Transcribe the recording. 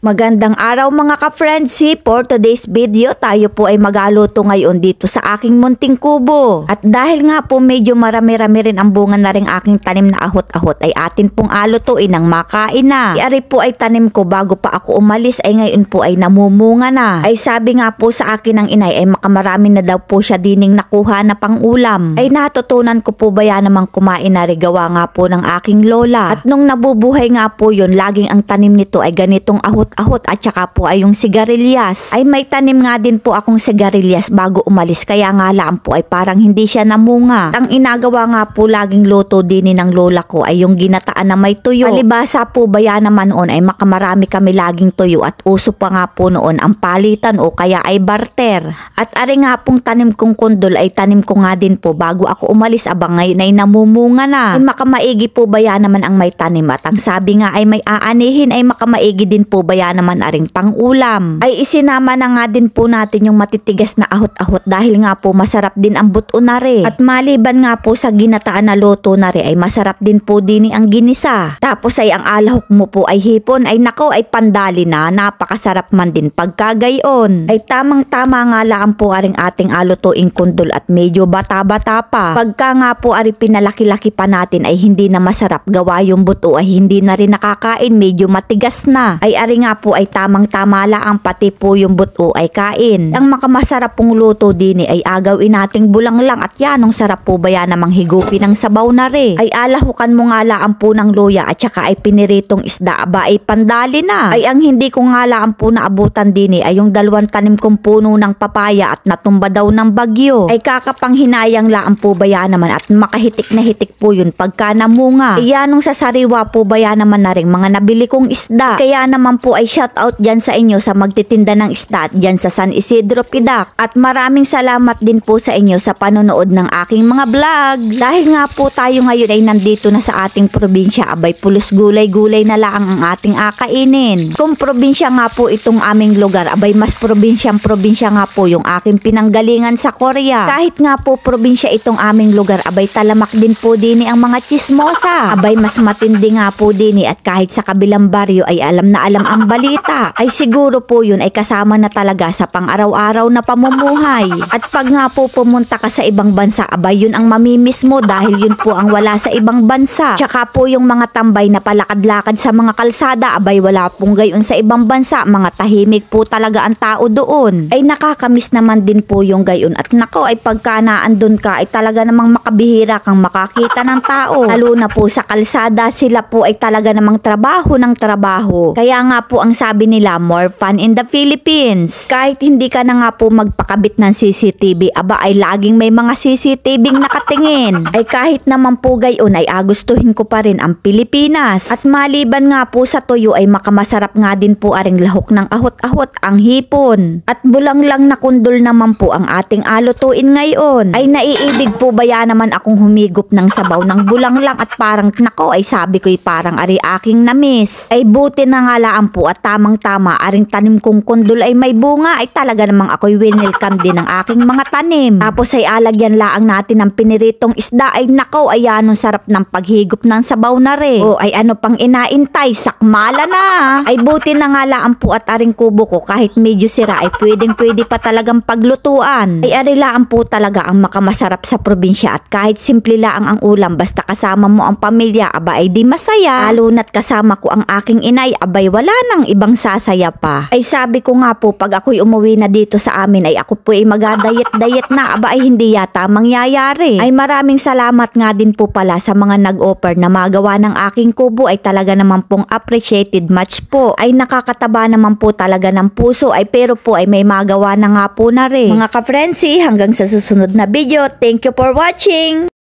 Magandang araw mga ka-friendsi, for today's video tayo po ay mag-aluto ngayon dito sa aking munting kubo. At dahil nga po medyo marami-rami rin ang bunga na rin aking tanim na ahot-ahot ay atin pong alutuin ng makain na. Iari po ay tanim ko bago pa ako umalis ay ngayon po ay namumunga na. Ay sabi nga po sa akin ng inay ay makamarami na daw po siya dining nakuha na pang ulam. Ay natutunan ko po ba yan namang kumain na gawa nga po ng aking lola. At nung nabubuhay nga po yun, laging ang tanim nito ay ganitong ahot at saka po ay yung sigarilyas. Ay may tanim nga din po akong sigarilyas bago umalis kaya nga lang po ay parang hindi siya namunga. Ang inagawa nga po laging luto din ng lola ko ay yung ginataan na may tuyo. Palibasa po ba yan naman noon ay makamarami kami laging tuyo at uso pa nga po noon ang palitan o kaya ay barter. At ari nga pong tanim kong kundol ay tanim ko nga din po bago ako umalis abang ngayon ay namumunga na. Ay makamaigi po ba yan naman ang may tanim at ang sabi nga ay may aanihin ay makamaigi din po ba yan naman aring pang-ulam. Ay isinama na nga din po natin yung matitigas na ahot-ahot dahil nga po masarap din ang buto na rin. At maliban nga po sa ginataan na luto na rin ay masarap din po din ang ginisa. Tapos ay ang alahok mo po ay hipon ay nako ay pandali na, napakasarap man din pagkagayon. Ay tamang-tama nga lang po aring ating alutuing kundol at medyo bata-bata pa. Pagka nga po ari pinalaki-laki pa natin ay hindi na masarap gawa yung buto ay hindi na rin nakakain, medyo matigas na. Ay ari nga po ay tamang-tama lang pati po yung buto ay kain. Ang makamasarap pong luto din ay agawin nating bulang lang at yan ang sarap po ba yan namang higupin ng sabaw na rin. Ay alahukan mo nga lang po ng luya at saka ay piniritong isda aba ay pandali na. Ay ang hindi ko nga lang po naabutan din ay yung dalawang tanim kong puno ng papaya at natumba daw ng bagyo. Ay kakapanghinayang lang po ba yan naman at makahitik na hitik po yun pagka namunga. Ay yan sa sariwa po ba yan naman na rin mga nabili kong isda. Kaya naman po ay shout out dyan sa inyo sa magtitinda ng isda at dyan sa San Isidro Pidak. At maraming salamat din po sa inyo sa panonood ng aking mga vlog. Dahil nga po tayo ngayon ay nandito na sa ating probinsya, abay pulos gulay-gulay na lang ang ating akainin. Kung probinsya nga po itong aming lugar, abay mas probinsya nga po yung aking pinanggalingan sa Korea. Kahit nga po probinsya itong aming lugar, abay talamak din po din ang mga chismosa. Abay mas matindi nga po din at kahit sa kabilang baryo ay alam na alam ang balita. Ay siguro po yun ay kasama na talaga sa pang-araw-araw na pamumuhay. At pag nga po pumunta ka sa ibang bansa, abay yun ang mamimiss mo dahil yun po ang wala sa ibang bansa. Tsaka po yung mga tambay na palakad-lakad sa mga kalsada, abay wala pong gayon sa ibang bansa. Mga tahimik po talaga ang tao doon. Ay nakakamiss naman din po yung gayon. At nako ay pagka naandun ka ay talaga namang makabihira kang makakita ng tao. Lalo na po sa kalsada, sila po ay talaga namang trabaho ng trabaho. Kaya nga po ang sabi nila, more fun in the Philippines. Kahit hindi ka na nga po magpakabit ng CCTV, aba ay laging may mga CCTV nakatingin. Ay kahit naman po gayon ay agustuhin ko pa rin ang Pilipinas. At maliban nga po sa tuyo ay makamasarap nga din po aring lahok ng ahot-ahot ang hipon. At bulang lang na kundol naman po ang ating alutuin ngayon. Ay naiibig po ba yan naman akong humigop ng sabaw ng bulang lang at parang nako ay sabi ko'y parang ari aking namiss. Ay buti na nga laan po at tamang-tama aring tanim kong kundol ay may bunga ay talaga namang ako'y winelcome din ng aking mga tanim. Tapos ay alagyan laang natin ng piniritong isda ay nako ay anong sarap ng paghigop ng sabaw na rin. O ay ano pang inaintay, sakmala na. Ay buti na nga laan po at aring kubo ko kahit medyo sira ay pwedeng-pwede pa talagang paglutuan. Ay ari laan po talaga ang makamasarap sa probinsya at kahit simple laang ang ulam basta kasama mo ang pamilya aba ay di masaya. Lalo na't kasama ko ang aking inay abay wala nang ibang sasaya pa. Ay sabi ko nga po pag ako'y umuwi na dito sa amin ay ako po ay mag-diet na aba ay hindi yata mangyayari. Ay maraming salamat nga din po pala sa mga nag-offer na magawa ng aking kubo ay talaga naman pong appreciated much po. Ay nakakataba naman po talaga ng puso ay pero po ay may magawa na nga po na rin. Mga ka-friendsi hanggang sa susunod na video. Thank you for watching!